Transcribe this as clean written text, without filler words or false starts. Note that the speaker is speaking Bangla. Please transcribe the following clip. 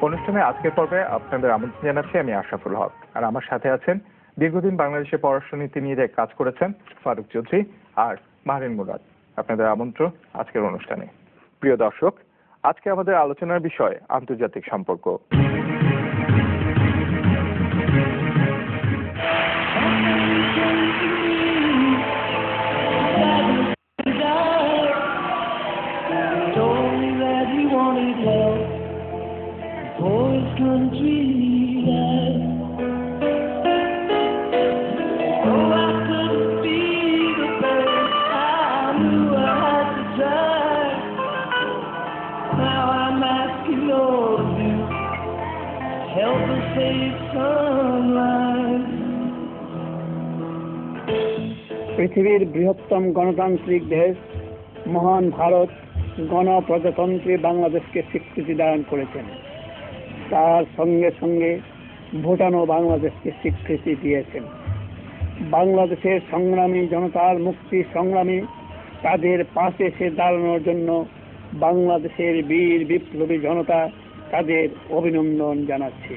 অনুষ্ঠানে আজকের পর্বে আপনাদের আমন্ত্রণ জানাচ্ছি আমি আশরাফুল হক। আর আমার সাথে আছেন দীর্ঘদিন বাংলাদেশে পররাষ্ট্রনীতি নিয়ে কাজ করেছেন ফারুক চৌধুরী আর মাহরিন মুরাদ। আপনাদের আমন্ত্রণ আজকের অনুষ্ঠানে। প্রিয় দর্শক, আজকে আমাদের আলোচনার বিষয় আন্তর্জাতিক সম্পর্ক। পৃথিবীর বৃহত্তম গণতান্ত্রিক দেশ মহান ভারত গণপ্রজাতন্ত্রী বাংলাদেশকে স্বীকৃতি দান করেছেন। তার সঙ্গে সঙ্গে ভুটানও বাংলাদেশকে স্বীকৃতি দিয়েছেন। বাংলাদেশের সংগ্রামী জনতার মুক্তি সংগ্রামী তাদের পাশে এসে দাঁড়ানোর জন্য বাংলাদেশের বীর বিপ্লবী জনতা তাদের অভিনন্দন জানাচ্ছে।